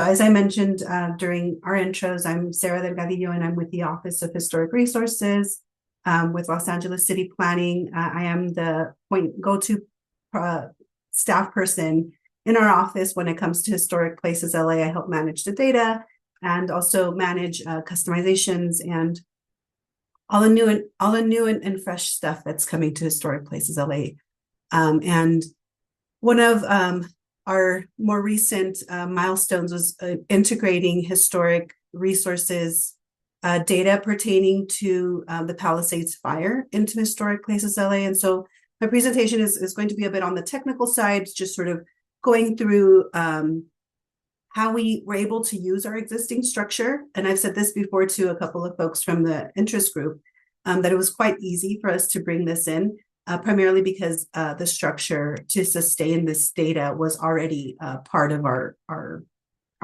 As I mentioned during our intros, I'm Sara Delgadillo, and I'm with the Office of Historic Resources with Los Angeles City Planning. I am the go-to staff person in our office when it comes to Historic Places LA. I help manage the data and also manage customizations and all the new and fresh stuff that's coming to Historic Places LA. And one of our more recent milestones was integrating historic resources data pertaining to the Palisades Fire into Historic Places LA. And so my presentation is going to be a bit on the technical side, just sort of going through how we were able to use our existing structure. And I've said this before to a couple of folks from the interest group, that it was quite easy for us to bring this in. Primarily because the structure to sustain this data was already part of our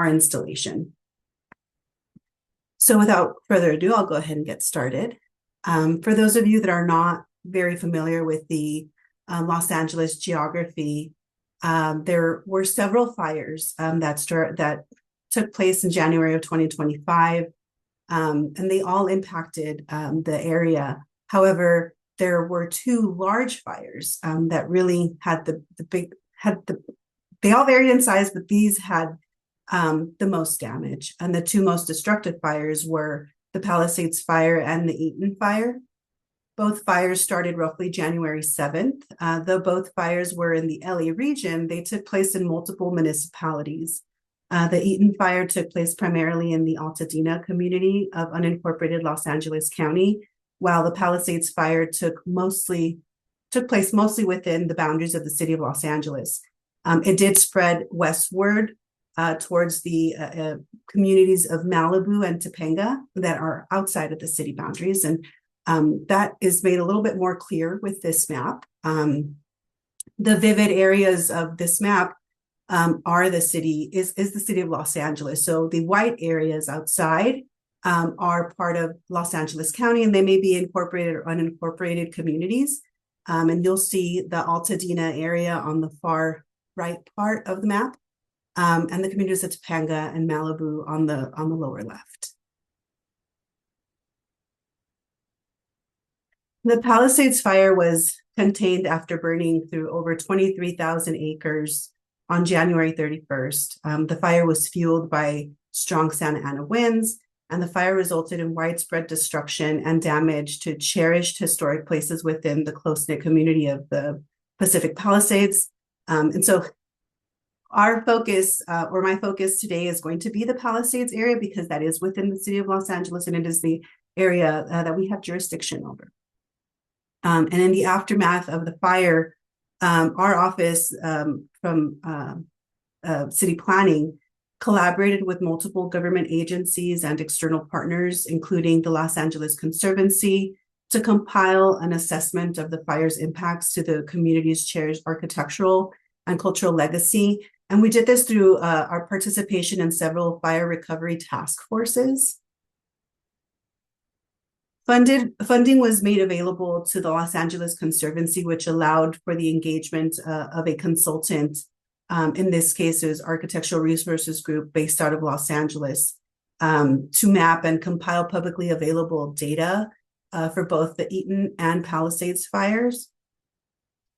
installation. So without further ado, I'll go ahead and get started. For those of you that are not very familiar with the Los Angeles geography, there were several fires that took place in January of 2025, and they all impacted the area. However, there were two large fires that really had they all varied in size, but these had the most damage. And the two most destructive fires were the Palisades Fire and the Eaton Fire. Both fires started roughly January 7th. Though both fires were in the LA region, they took place in multiple municipalities. The Eaton Fire took place primarily in the Altadena community of unincorporated Los Angeles County, while the Palisades Fire took place mostly within the boundaries of the city of Los Angeles. It did spread westward towards the communities of Malibu and Topanga that are outside of the city boundaries, and that is made a little bit more clear with this map. The vivid areas of this map are the city of Los Angeles. So the white areas outside are part of Los Angeles County, and they may be incorporated or unincorporated communities. And you'll see the Altadena area on the far right part of the map, and the communities of Topanga and Malibu on the lower left. The Palisades Fire was contained after burning through over 23,000 acres on January 31st. The fire was fueled by strong Santa Ana winds, and the fire resulted in widespread destruction and damage to cherished historic places within the close-knit community of the Pacific Palisades. And so our focus, or my focus today, is going to be the Palisades area because that is within the city of Los Angeles, and it is the area that we have jurisdiction over. And in the aftermath of the fire, our office from city planning collaborated with multiple government agencies and external partners, including the Los Angeles Conservancy, to compile an assessment of the fire's impacts to the community's cherished architectural and cultural legacy. And we did this through our participation in several fire recovery task forces. Funding was made available to the Los Angeles Conservancy, which allowed for the engagement of a consultant. In this case, it was Architectural Resources Group based out of Los Angeles, to map and compile publicly available data for both the Eaton and Palisades fires.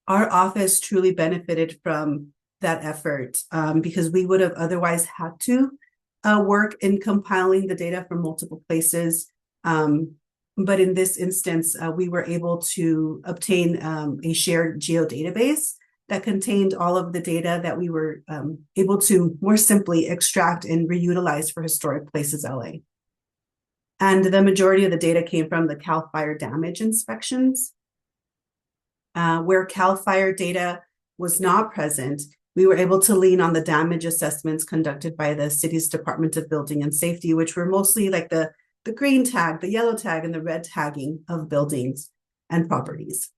Our office truly benefited from that effort because we would have otherwise had to work in compiling the data from multiple places. But in this instance, we were able to obtain a shared geodatabase that contained all of the data that we were able to more simply extract and reutilize for Historic Places LA. And the majority of the data came from the CAL FIRE damage inspections. Where CAL FIRE data was not present, we were able to lean on the damage assessments conducted by the city's Department of Building and Safety, which were mostly like the green tag, the yellow tag, and the red tagging of buildings and properties.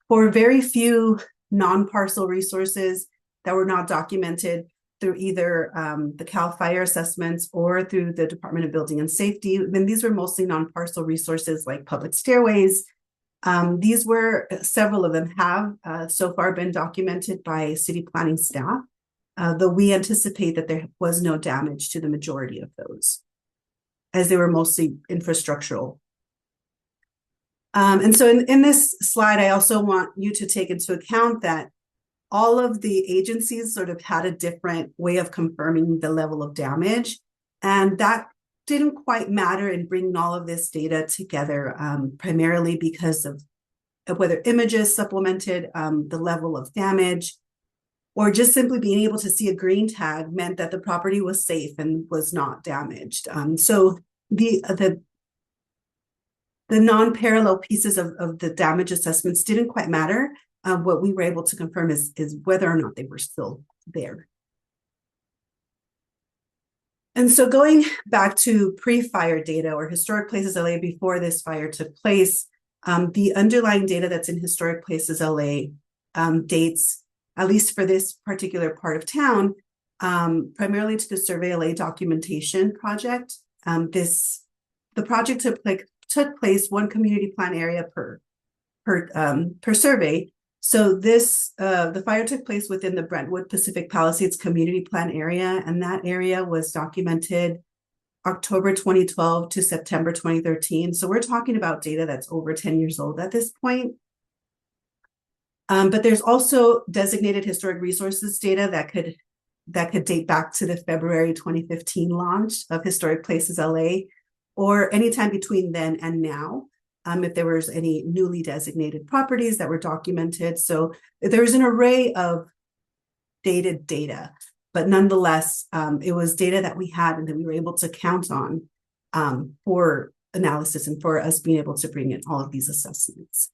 For very few non-parcel resources that were not documented through either the CAL FIRE assessments or through the Department of Building and Safety, then these were mostly non-parcel resources like public stairways. Several of them have so far been documented by city planning staff. though we anticipate that there was no damage to the majority of those, as they were mostly infrastructural. And so in this slide, I also want you to take into account that all of the agencies sort of had a different way of confirming the level of damage. And that didn't quite matter in bringing all of this data together, primarily because of whether images supplemented the level of damage, or just simply being able to see a green tag meant that the property was safe and was not damaged. So the non-parallel pieces of the damage assessments didn't quite matter. What we were able to confirm is whether or not they were still there. And so going back to pre-fire data or Historic Places LA before this fire took place, the underlying data that's in Historic Places LA dates, at least for this particular part of town, primarily to the Survey LA documentation project. The project took place one community plan area per survey. So the fire took place within the Brentwood Pacific Palisades community plan area, and that area was documented October 2012 to September 2013. So we're talking about data that's over 10 years old at this point. But there's also designated historic resources data that could date back to the February 2015 launch of Historic Places LA, or anytime between then and now, if there was any newly designated properties that were documented. So there's an array of dated data, but nonetheless, it was data that we had and that we were able to count on for analysis and for us being able to bring in all of these assessments.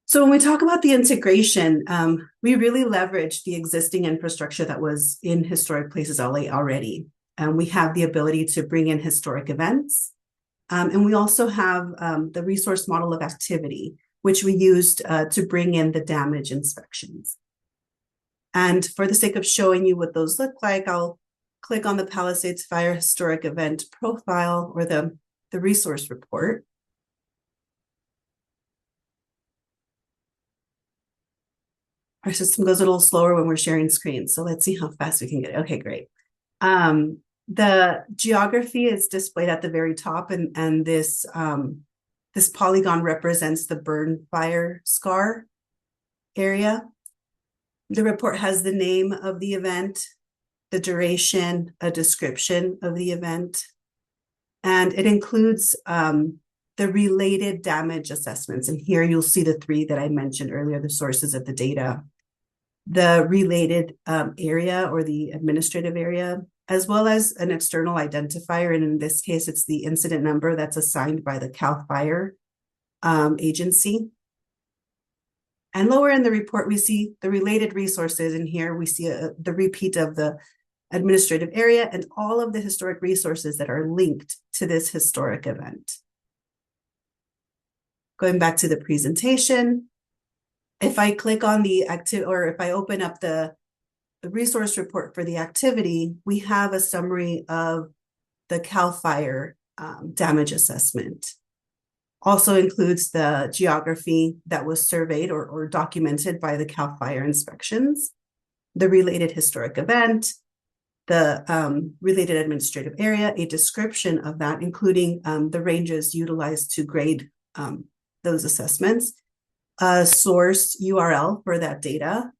So when we talk about the integration, we really leveraged the existing infrastructure that was in Historic Places LA already. We have the ability to bring in historic events. And we also have the resource model of activity, which we used to bring in the damage inspections. And for the sake of showing you what those look like, I'll click on the Palisades Fire Historic Event Profile or the resource report. Our system goes a little slower when we're sharing screens, so let's see how fast we can get it. Okay, great. The geography is displayed at the very top, and this polygon represents the burn fire scar area. The report has the name of the event, the duration, a description of the event, and it includes the related damage assessments. And here you'll see the three that I mentioned earlier, the sources of the data, the related area or the administrative area, as well as an external identifier. And in this case, it's the incident number that's assigned by the CAL FIRE agency. And lower in the report, we see the related resources. And here we see the repeat of the administrative area and all of the historic resources that are linked to this historic event. Going back to the presentation, if I click on the activity, or if I open up the resource report for the activity, we have a summary of the CAL FIRE damage assessment. Also includes the geography that was surveyed or documented by the CAL FIRE inspections, the related historic event, the related administrative area, a description of that, including the ranges utilized to grade those assessments, a source URL for that data,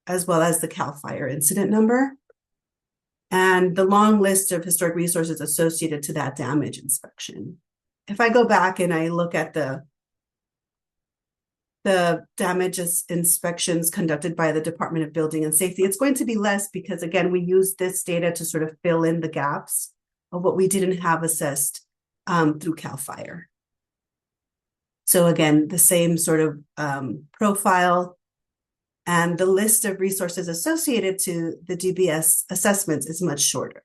as well as the CAL FIRE incident number, and the long list of historic resources associated to that damage inspection. If I go back and I look at the damage inspections conducted by the Department of Building and Safety, it's going to be less because, again, we use this data to sort of fill in the gaps of what we didn't have assessed through CAL FIRE. So again, the same sort of profile, and the list of resources associated to the DBS assessments is much shorter.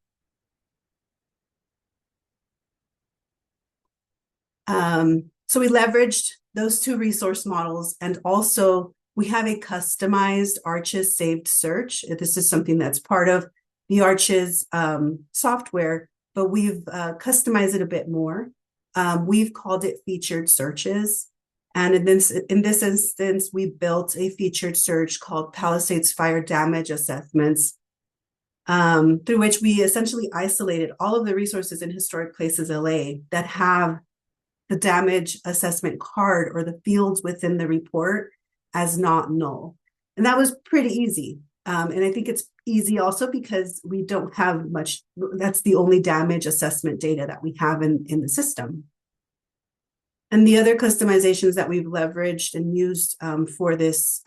So we leveraged those two resource models, and also we have a customized Arches saved search. This is something that's part of the Arches software, but we've customized it a bit more. We've called it featured searches. And in this instance, we built a featured search called Palisades Fire Damage Assessments, through which we essentially isolated all of the resources in Historic Places LA that have the damage assessment card or the fields within the report as not null. And that was pretty easy. And I think it's easy also because we don't have much, that's the only damage assessment data that we have in the system. And the other customizations that we've leveraged and used for this,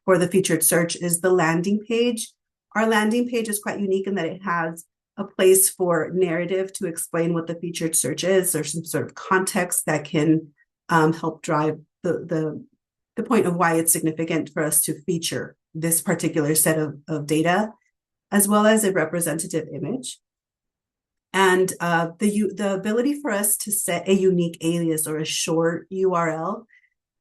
for the featured search is the landing page. Our landing page is quite unique in that it has a place for narrative to explain what the featured search is, or some sort of context that can help drive the point of why it's significant for us to feature this particular set of data, as well as a representative image. And the ability for us to set a unique alias or a short URL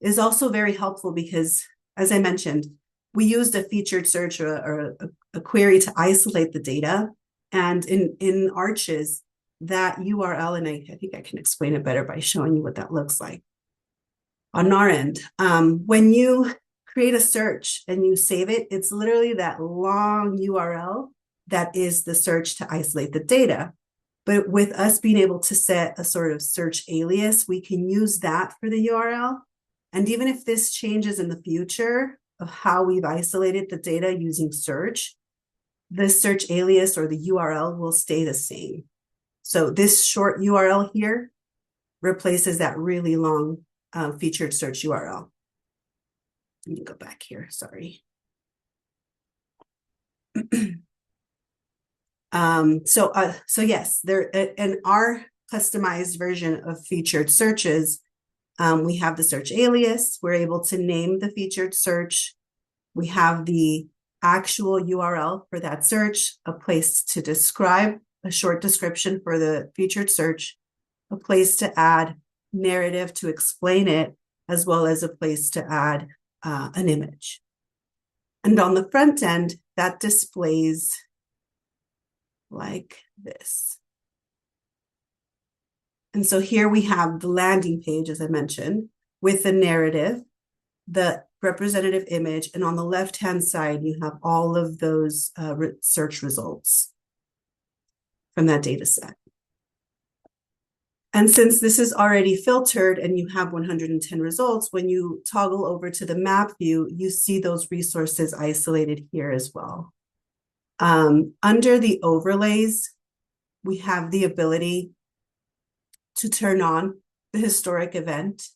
is also very helpful because, as I mentioned, we used a featured search or a query to isolate the data. And in Arches, that URL, and I think I can explain it better by showing you what that looks like. On our end, when you create a search and you save it, it's literally that long URL that is the search to isolate the data. But with us being able to set a sort of search alias, we can use that for the URL. And even if this changes in the future of how we've isolated the data using search, the search alias or the URL will stay the same. So this short URL here replaces that really long featured search URL. Let me go back here, sorry. So yes, there in our customized version of featured searches, we have the search alias. We're able to name the featured search. We have the actual URL for that search, a place to describe a short description for the featured search, a place to add narrative to explain it, as well as a place to add an image. And on the front end, that displays like this. And so here we have the landing page, as I mentioned, with the narrative, the representative image, and on the left-hand side, you have all of those search results from that data set. And since this is already filtered and you have 110 results, when you toggle over to the map view, you see those resources isolated here as well. Under the overlays, we have the ability to turn on the historic event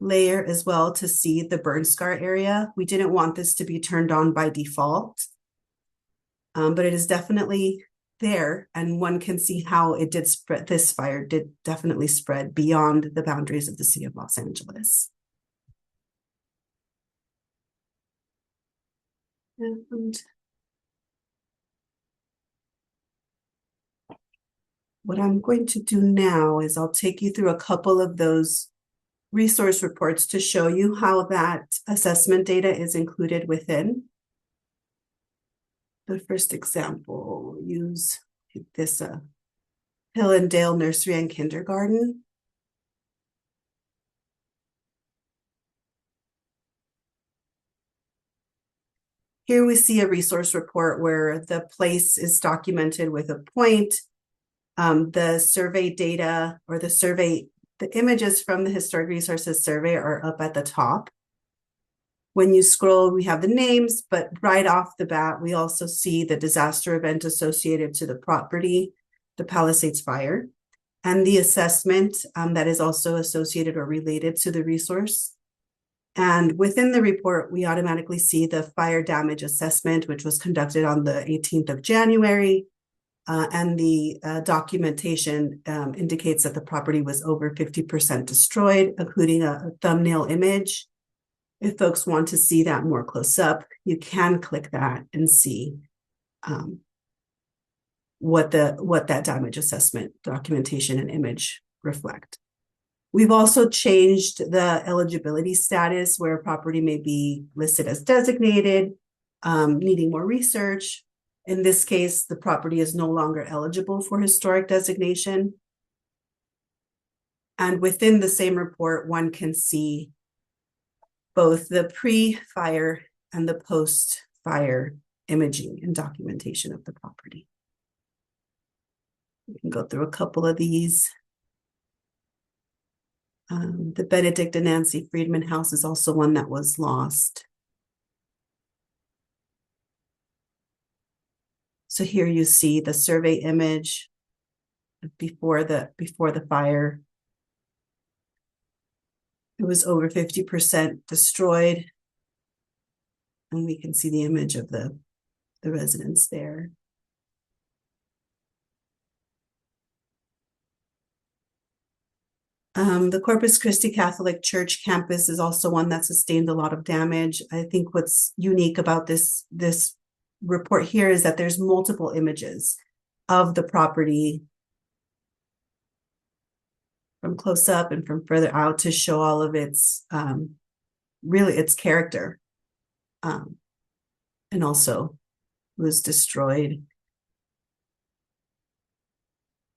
layer as well to see the burn scar area. We didn't want this to be turned on by default, but it is definitely there, and one can see how it did spread. This fire did definitely spread beyond the boundaries of the city of Los Angeles. And what I'm going to do now is I'll take you through a couple of those resource reports to show you how that assessment data is included within. The first example, use this Hill and Dale Nursery and Kindergarten. Here we see a resource report where the place is documented with a point. The survey data or the images from the Historic Resources Survey are up at the top. When you scroll, we have the names, but right off the bat, we also see the disaster event associated to the property, the Palisades Fire, and the assessment that is also associated or related to the resource. And within the report, we automatically see the fire damage assessment, which was conducted on the 18th of January. And the documentation indicates that the property was over 50% destroyed, including a thumbnail image. If folks want to see that more close up, you can click that and see what that damage assessment documentation and image reflect. We've also changed the eligibility status where a property may be listed as designated, needing more research. In this case, the property is no longer eligible for historic designation. And within the same report, one can see both the pre-fire and the post-fire imaging and documentation of the property. We can go through a couple of these. The Benedict and Nancy Friedman house is also one that was lost. So here you see the survey image before the fire. It was over 50% destroyed. And we can see the image of the residents there. The Corpus Christi Catholic Church campus is also one that sustained a lot of damage. I think what's unique about this report here is that there's multiple images of the property from close up and from further out to show all of its really its character, and also was destroyed.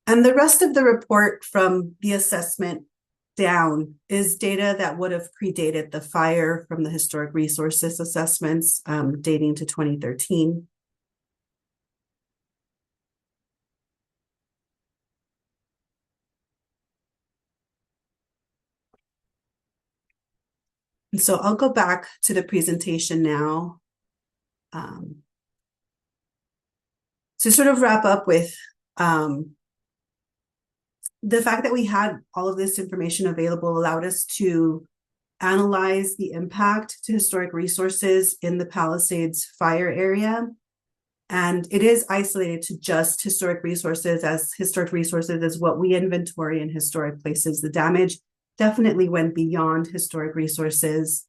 And the rest of the report from the assessment down is data that would have predated the fire from the historic resources assessments, dating to 2013. And so I'll go back to the presentation now. To sort of wrap up with the fact that we had all of this information available allowed us to analyze the impact to historic resources in the Palisades Fire area. And it is isolated to just historic resources, as historic resources is what we inventory in historic places. The damage definitely went beyond historic resources.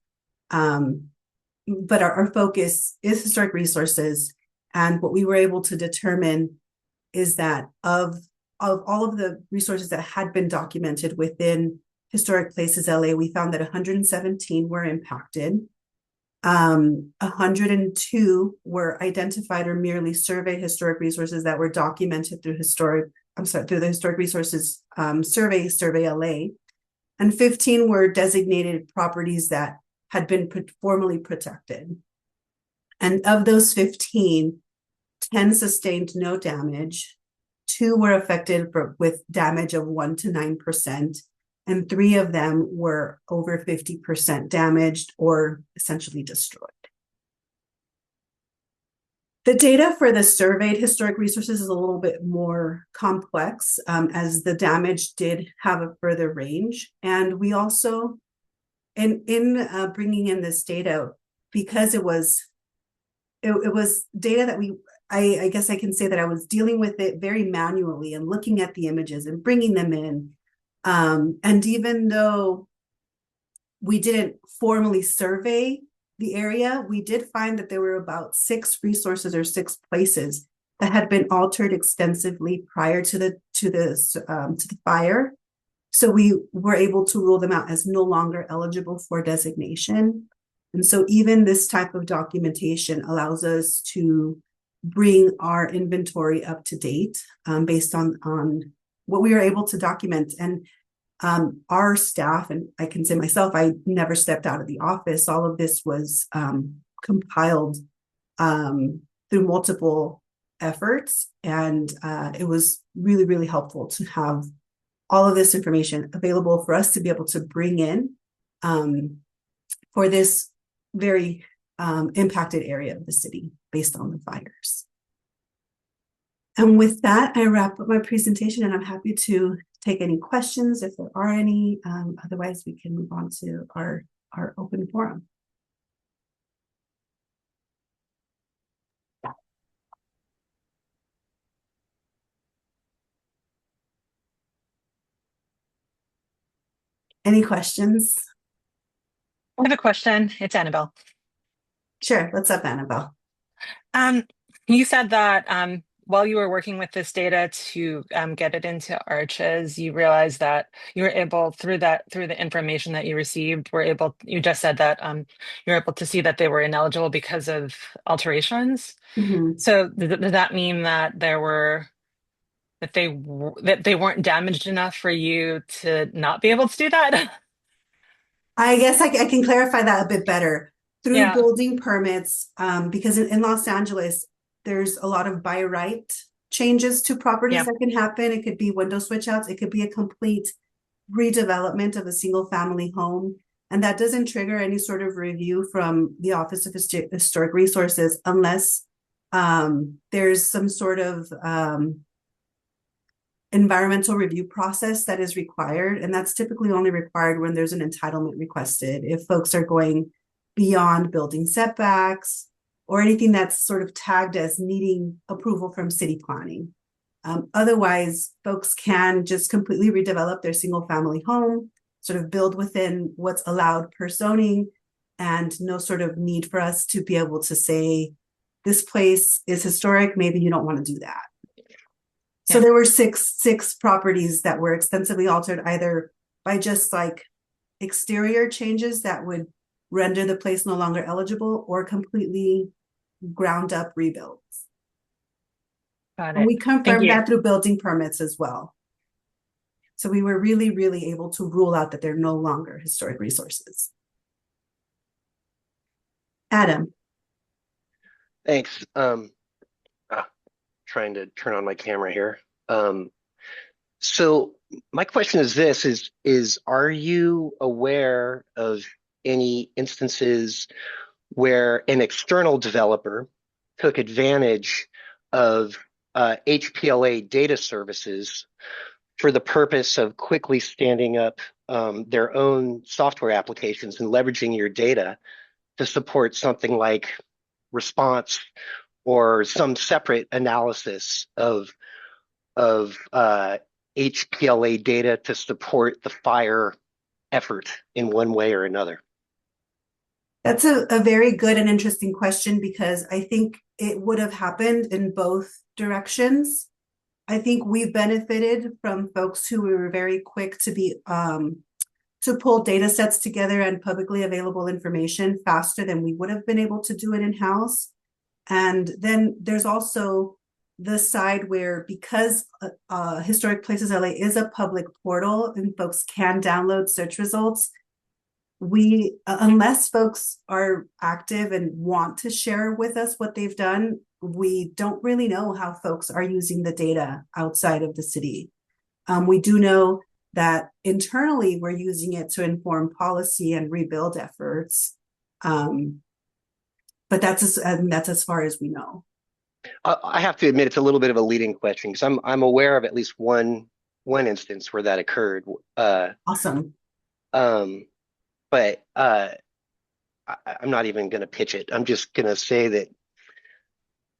But our focus is historic resources. And what we were able to determine is that of all of the resources that had been documented within Historic Places LA, we found that 117 were impacted. 102 were identified or merely surveyed historic resources that were documented through through the Historic Resources Survey LA. And 15 were designated properties that had been formally protected. And of those 15, 10 sustained no damage, 2 were affected with damage of 1 to 9%, and 3 of them were over 50% damaged or essentially destroyed. The data for the surveyed historic resources is a little bit more complex, as the damage did have a further range. And we also, in bringing in this data, because it was data that I guess I can say that I was dealing with it very manually and looking at the images and bringing them in. And even though we didn't formally survey the area, we did find that there were about 6 resources or 6 places that had been altered extensively prior to the fire. So we were able to rule them out as no longer eligible for designation. And so even this type of documentation allows us to bring our inventory up to date, based on what we were able to document. And our staff, and I can say myself, I never stepped out of the office. All of this was compiled through multiple efforts. And it was really, really helpful to have all of this information available for us to be able to bring in for this very impacted area of the city based on the fires. And with that, I wrap up my presentation, and I'm happy to take any questions if there are any. Otherwise, we can move on to our open forum. Any questions? I have a question. It's Annabelle. Sure. What's up, Annabelle? You said that while you were working with this data to get it into Arches, you realized that you were able, through the information that you received, you just said that you're able to see that they were ineligible because of alterations. Mm-hmm. So does that mean that there were that they weren't damaged enough for you to not be able to do that? I guess I can clarify that a bit better through Yeah, building permits, because in Los Angeles, there's a lot of by right changes to properties yeah, that can happen. It could be window switch outs, it could be a complete redevelopment of a single family home. And that doesn't trigger any sort of review from the Office of Historic Resources unless there's some sort of environmental review process that is required. And that's typically only required when there's an entitlement requested. If folks are going beyond building setbacks or anything that's sort of tagged as needing approval from city planning. Otherwise, folks can just completely redevelop their single family home, sort of build within what's allowed per zoning, and no sort of need for us to be able to say, this place is historic, maybe you don't want to do that. So yeah. there were six properties that were extensively altered, either by just like exterior changes that would render the place no longer eligible, or completely ground up rebuilds. Got And it. we Thank confirmed you. that through building permits as well. So we were really, really able to rule out that they're no longer historic resources. Adam. Thanks. Trying to turn on my camera here. So my question is this, is are you aware of any instances where an external developer took advantage of HPLA data services for the purpose of quickly standing up their own software applications and leveraging your data to support something like response or some separate analysis of HPLA data to support the fire effort in one way or another? That's a very good and interesting question, because I think it would have happened in both directions. I think we've benefited from folks who were very quick to be to pull data sets together and publicly available information faster than we would have been able to do it in-house. And then there's also the side where, because Historic Places LA is a public portal and folks can download search results, we unless folks are active and want to share with us what they've done, we don't really know how folks are using the data outside of the city. We do know that internally we're using it to inform policy and rebuild efforts, but that's as far as we know. I have to admit it's a little bit of a leading question because I'm aware of at least one instance where that occurred. Awesome. Um, but I'm not even going to pitch it. I'm just going to say that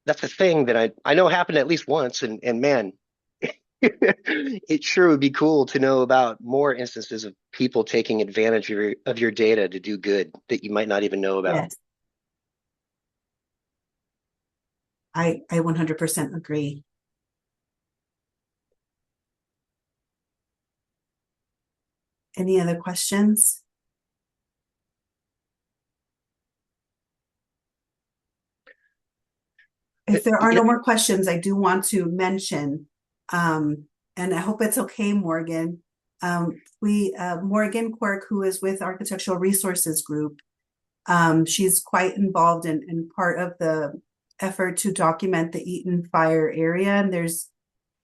that's a thing that I know happened at least once, and man, it sure would be cool to know about more instances of people taking advantage of your data to do good that you might not even know about. Yes, I 100% agree. Any other questions? If there are no more questions, I do want to mention, and I hope it's okay, Morgan. Morgan Quirk, who is with Architectural Resources Group, she's quite involved in part of the effort to document the Eaton Fire area. And there's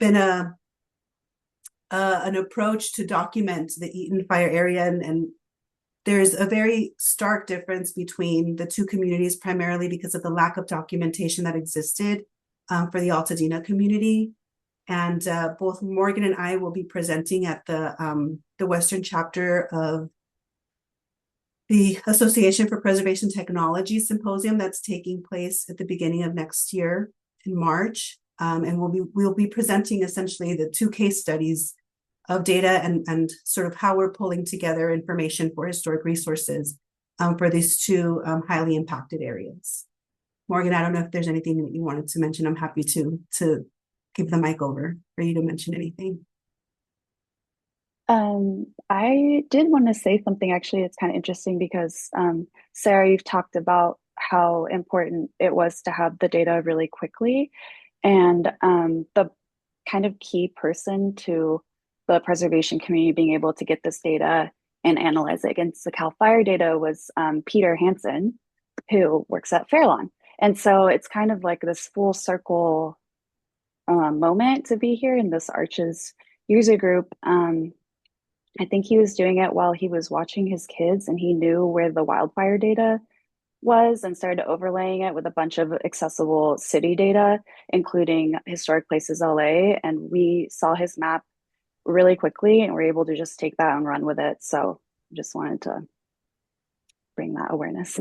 been an approach to document the Eaton Fire area, and there's a very stark difference between the two communities, primarily because of the lack of documentation that existed for the Altadena community. And both Morgan and I will be presenting at the Western chapter of the Association for Preservation Technology Symposium that's taking place at the beginning of next year in March. And we'll be presenting essentially the two case studies of data and sort of how we're pulling together information for historic resources for these two highly impacted areas. Morgan, I don't know if there's anything that you wanted to mention. I'm happy to give the mic over for you to mention anything. I did want to say something actually. It's kind of interesting because Sara, you've talked about how important it was to have the data really quickly. And kind of key person to the preservation community being able to get this data and analyze it against the Cal Fire data was Peter Hansen, who works at Fairlawn. And so it's kind of like this full circle moment to be here in this Arches user group. I think he was doing it while he was watching his kids, and he knew where the wildfire data was and started overlaying it with a bunch of accessible city data, including Historic Places LA. And we saw his map really quickly and were able to just take that and run with it. So just wanted to bring that awareness.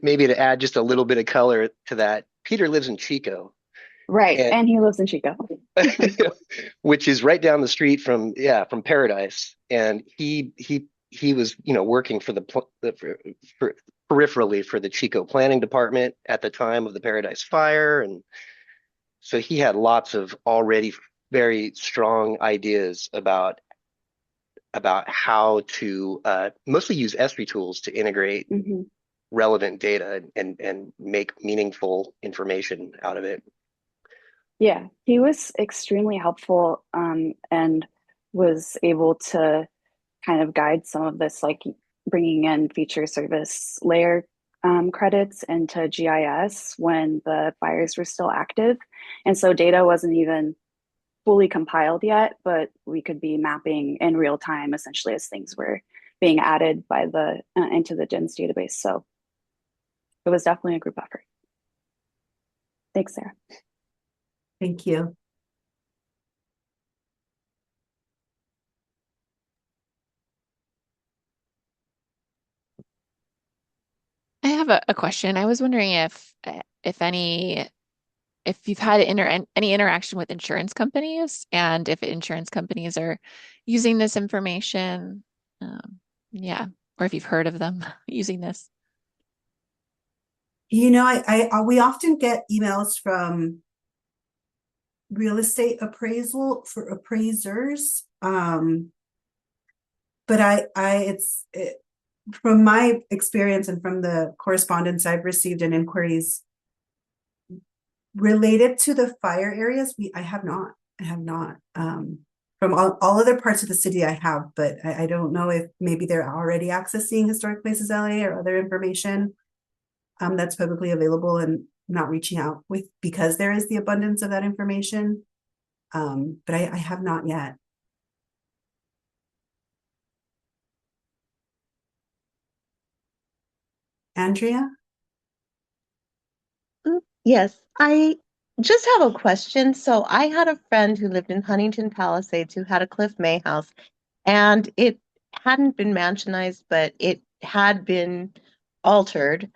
Maybe to add just a little bit of color to that, Peter lives in Chico. Right. And he lives in Chico. Which is right down the street from Paradise. And he was, working for peripherally for the Chico Planning Department at the time of the Paradise Fire. And so he had lots of already very strong ideas about how to mostly use Esri tools to integrate relevant data and make meaningful information out of it. Yeah, he was extremely helpful and was able to kind of guide some of this, like bringing in feature service layer credits into GIS when the fires were still active. And so data wasn't even fully compiled yet, but we could be mapping in real time essentially as things were being added by the into the GINS database. So it was definitely a group effort. Thanks, Sarah. Thank you. I have a question. I was wondering if you've had any interaction with insurance companies and if insurance companies are using this information, or if you've heard of them using this. We often get emails from real estate appraisal for appraisers. But from my experience and from the correspondence I've received and inquiries related to the fire areas, I have not. From all other parts of the city I have, but I don't know if maybe they're already accessing Historic Places LA or other information that's publicly available and not reaching out with because there is the abundance of that information. But I have not yet. Andrea? Yes, I just have a question. So I had a friend who lived in Huntington Palisades who had a Cliff May house, and it hadn't been mansionized, but it had been altered,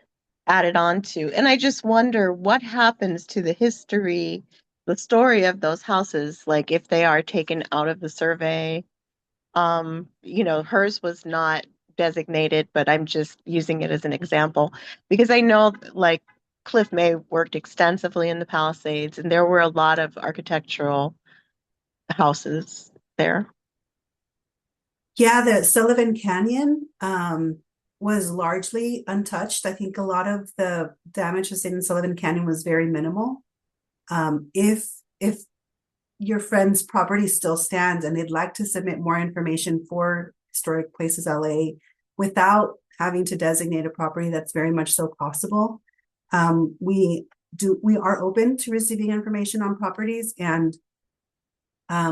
added on to. And I just wonder what happens to the history, the story of those houses, like if they are taken out of the survey. Hers was not designated, but I'm just using it as an example because I know like Cliff May worked extensively in the Palisades, and there were a lot of architectural houses there. Yeah, the Sullivan Canyon was largely untouched. I think a lot of the damage in Sullivan Canyon was very minimal. If your friend's property still stands and they'd like to submit more information for Historic Places LA without having to designate a property, that's very much so possible. We are open to receiving information on properties, and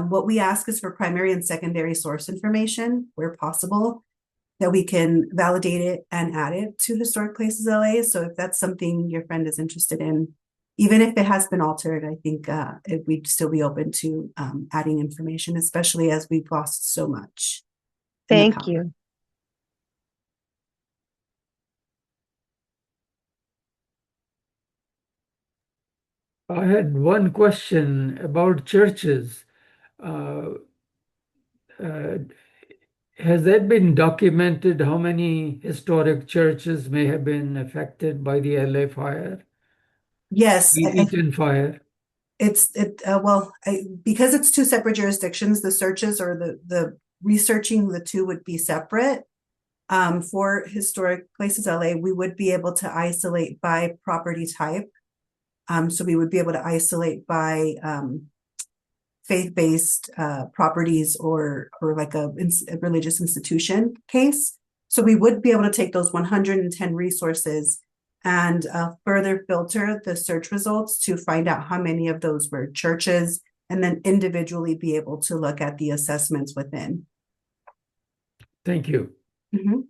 what we ask is for primary and secondary source information where possible, that we can validate it and add it to Historic Places LA. So if that's something your friend is interested in, even if it has been altered, I think we'd still be open to adding information, especially as we've lost so much. Thank you. I had one question about churches. Has that been documented? How many historic churches may have been affected by the LA fire? Yes, The Eaton fire. Because it's two separate jurisdictions, the searches or the researching the two would be separate. For Historic Places LA, we would be able to isolate by property type. So we would be able to isolate by faith-based properties or like a religious institution case. So we would be able to take those 110 resources and further filter the search results to find out how many of those were churches, and then individually be able to look at the assessments within. Thank you. Mm-hmm.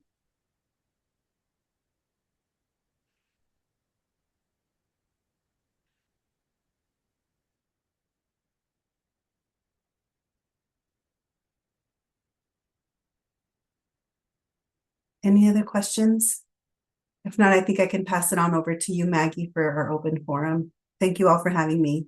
Any other questions? If not, I think I can pass it on over to you, Maggie, for our open forum. Thank you all for having me.